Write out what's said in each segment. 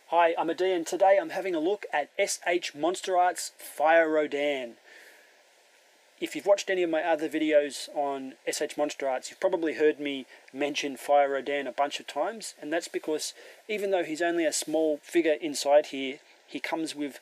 Hi, I'm odeean. Today I'm having a look at S.H.Monsterarts Fire Rodan. If you've watched any of my other videos on S.H.Monsterarts, you've probably heard me mention Fire Rodan a bunch of times, and that's because even though he's only a small figure inside here, he comes with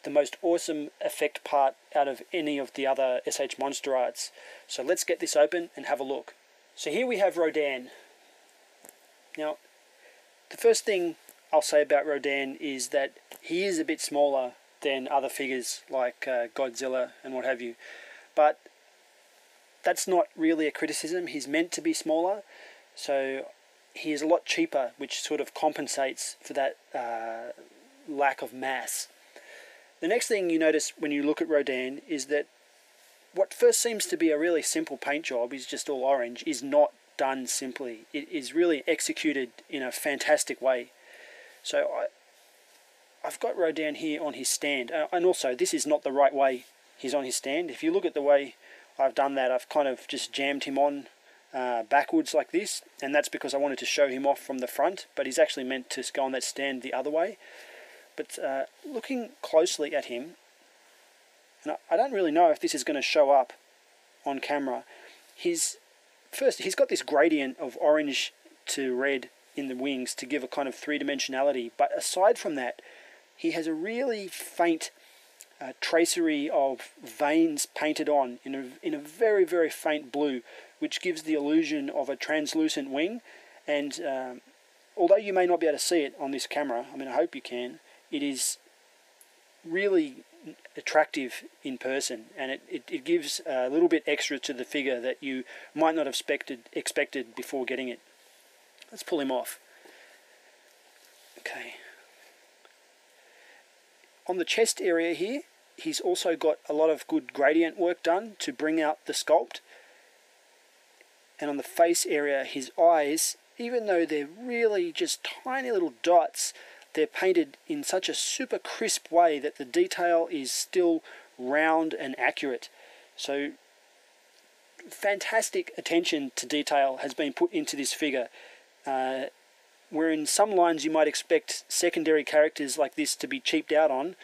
the most awesome effect part out of any of the other S.H.Monsterarts. So let's get this open and have a look. So here we have Rodan. Now, the first thing I'll say about Rodan is that he is a bit smaller than other figures like Godzilla and what have you, but that's not really a criticism. He's meant to be smaller, so he is a lot cheaper, which sort of compensates for that lack of mass. The next thing you notice when you look at Rodan is that what first seems to be a really simple paint job, is just all orange, is not done simply. It is really executed in a fantastic way. So I've got Rodan here on his stand, and also this is not the right way he's on his stand. If you look at the way I've done that, I've kind of just jammed him on backwards like this, and that's because I wanted to show him off from the front, but he's actually meant to go on that stand the other way. But looking closely at him, and I don't really know if this is going to show up on camera, he's got this gradient of orange to red in the wings to give a kind of three-dimensionality, but aside from that, he has a really faint tracery of veins painted on in a very, very faint blue, which gives the illusion of a translucent wing. And although you may not be able to see it on this camera, I mean, I hope you can, it is really attractive in person, and it gives a little bit extra to the figure that you might not have expected before getting it. Let's pull him off. Okay. On the chest area here, he's also got a lot of good gradient work done to bring out the sculpt. And on the face area, his eyes, even though they're really just tiny little dots, they're painted in such a super crisp way that the detail is still round and accurate. So fantastic attention to detail has been put into this figure. Where in some lines you might expect secondary characters like this to be cheaped out on,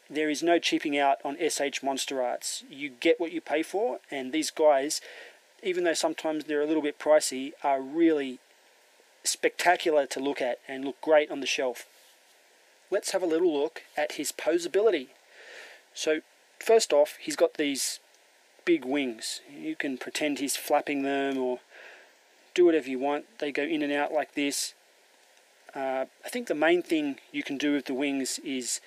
there is no cheaping out on S.H.Monsterarts. You get what you pay for, and these guys, even though sometimes they're a little bit pricey, are really spectacular to look at and look great on the shelf. Let's have a little look at his posability. So first off, he's got these big wings. You can pretend he's flapping them or do whatever you want. They go in and out like this. I think the main thing you can do with the wings is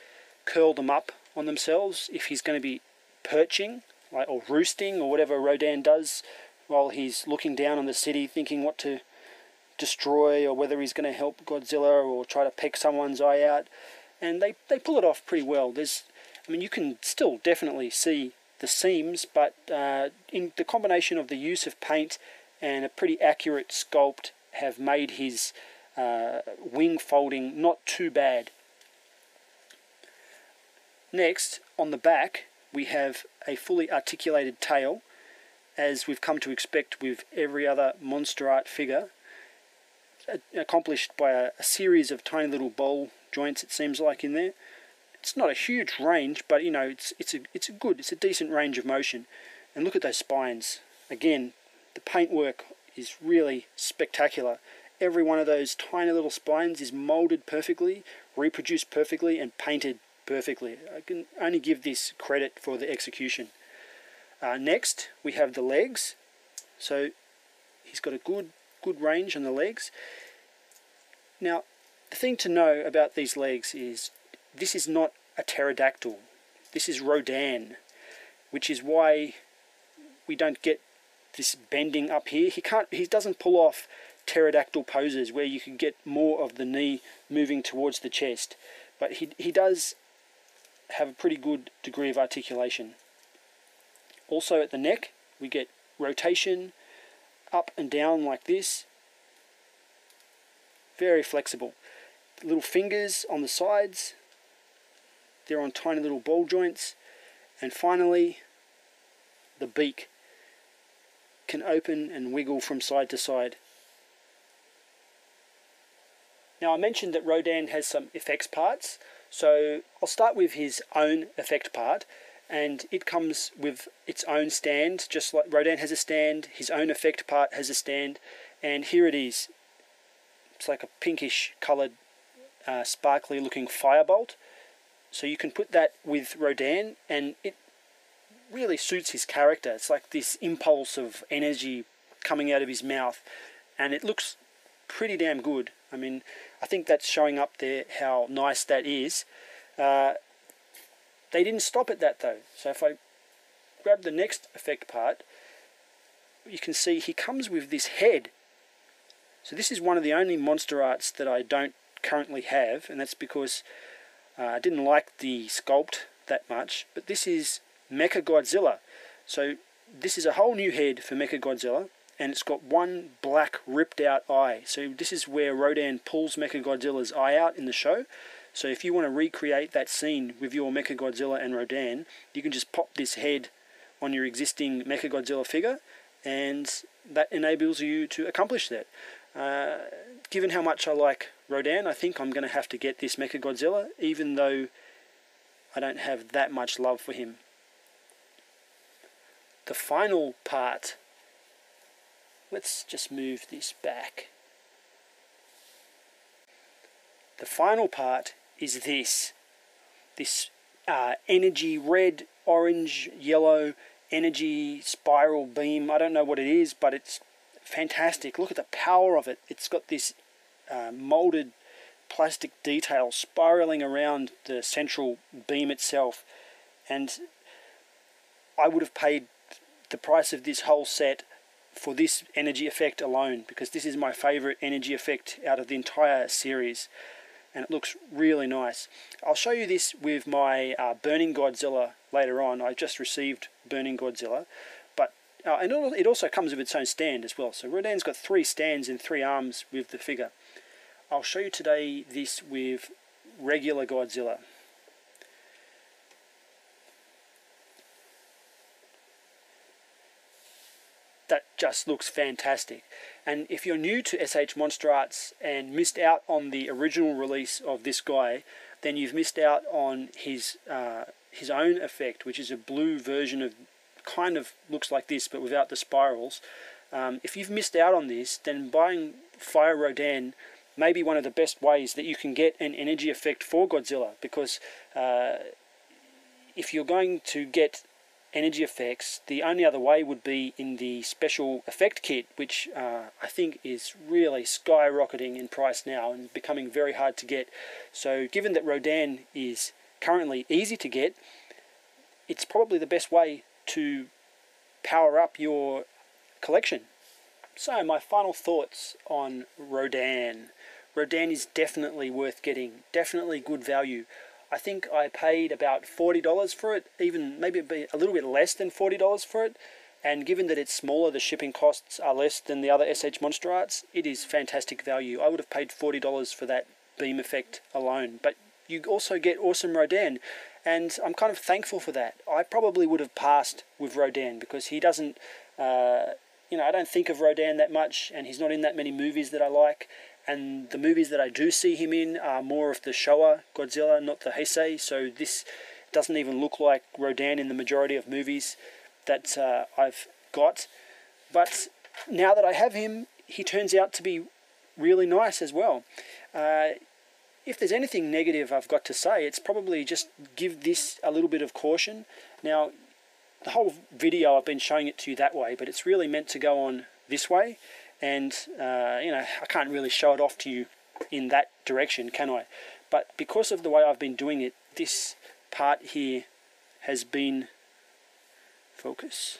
curl them up on themselves if he's going to be perching or roosting or whatever Rodan does while he's looking down on the city thinking what to destroy, or whether he's going to help Godzilla or try to peck someone's eye out. And they pull it off pretty well. I mean, you can still definitely see the seams, but in the combination of the use of paint and a pretty accurate sculpt have made his wing folding not too bad. Next, on the back, we have a fully articulated tail, as we've come to expect with every other Monster Art figure, accomplished by a series of tiny little bowl joints, it seems like, in there. It's not a huge range, but you know, it's a decent range of motion. And look at those spines. Again, the paintwork is really spectacular. Every one of those tiny little spines is molded perfectly, reproduced perfectly, and painted perfectly. I can only give this credit for the execution. Next, we have the legs. So he's got a good range on the legs. Now, the thing to know about these legs is this is not a pterodactyl. This is Rodan, which is why we don't get this bending up here. He doesn't pull off pterodactyl poses where you can get more of the knee moving towards the chest, but he does have a pretty good degree of articulation. Also at the neck, we get rotation up and down like this. Very flexible. Little fingers on the sides. They're on tiny little ball joints. And finally, the beak can open and wiggle from side to side. Now I mentioned that Rodan has some effects parts, so I'll start with his own effect part, and it comes with its own stand, just like Rodan has a stand, his own effect part has a stand, and here it is. It's like a pinkish coloured, sparkly looking firebolt. So you can put that with Rodan, and it really suits his character. It's like this impulse of energy coming out of his mouth, and it looks pretty damn good. I mean, I think that's showing up there how nice that is. They didn't stop at that though. So if I grab the next effect part, you can see he comes with this head. So this is one of the only Monsterarts that I don't currently have, and that's because I didn't like the sculpt that much. But this is Mechagodzilla. So this is a whole new head for Mechagodzilla, and it's got one black ripped out eye. So this is where Rodan pulls Mechagodzilla's eye out in the show. So if you want to recreate that scene with your Mechagodzilla and Rodan, you can just pop this head on your existing Mechagodzilla figure, and that enables you to accomplish that. Given how much I like Rodan, I think I'm going to have to get this Mechagodzilla, even though I don't have that much love for him. The final part, let's just move this back. The final part is this energy red, orange, yellow energy spiral beam. I don't know what it is, but it's fantastic. Look at the power of it. It's got this molded plastic detail spiraling around the central beam itself, and I would have paid the price of this whole set for this energy effect alone, because this is my favorite energy effect out of the entire series, and it looks really nice. I'll show you this with my Burning Godzilla later on. I just received Burning Godzilla, but and it also comes with its own stand as well. So Rodan's got 3 stands and 3 arms with the figure. I'll show you today this with regular Godzilla. That just looks fantastic. And if you're new to S.H.Monsterarts and missed out on the original release of this guy, then you've missed out on his own effect, which is a blue version of, kind of looks like this but without the spirals. If you've missed out on this, then buying Fire Rodan may be one of the best ways that you can get an energy effect for Godzilla, because if you're going to get energy effects, the only other way would be in the special effect kit, which I think is really skyrocketing in price now and becoming very hard to get. So given that Rodan is currently easy to get, it's probably the best way to power up your collection. So my final thoughts on Rodan. Rodan is definitely worth getting, definitely good value. I think I paid about $40 for it, even maybe a little bit less than $40 for it. And given that it's smaller, the shipping costs are less than the other S.H.Monsterarts, it is fantastic value. I would have paid $40 for that beam effect alone. But you also get awesome Rodan, and I'm kind of thankful for that. I probably would have passed with Rodan because he doesn't, I don't think of Rodan that much, and he's not in that many movies that I like. And the movies that I do see him in are more of the Showa Godzilla, not the Heisei. So this doesn't even look like Rodan in the majority of movies that I've got. But now that I have him, he turns out to be really nice as well. If there's anything negative I've got to say, it's probably just give this a little bit of caution. Now, the whole video I've been showing it to you that way, but it's really meant to go on this way. And, I can't really show it off to you in that direction, can I? But because of the way I've been doing it, this part here has been, focus,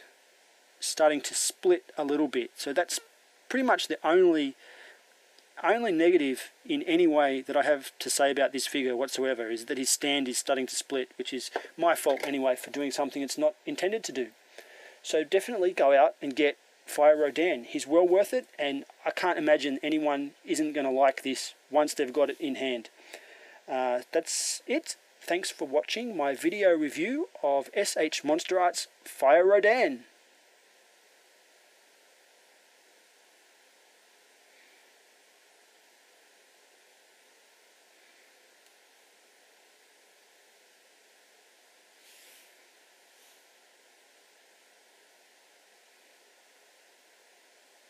starting to split a little bit. So that's pretty much the only negative in any way that I have to say about this figure whatsoever, is that his stand is starting to split, which is my fault anyway for doing something it's not intended to do. So definitely go out and get Fire Rodan. He's well worth it, and I can't imagine anyone isn't going to like this once they've got it in hand. That's it. Thanks for watching my video review of S.H.Monsterarts Fire Rodan.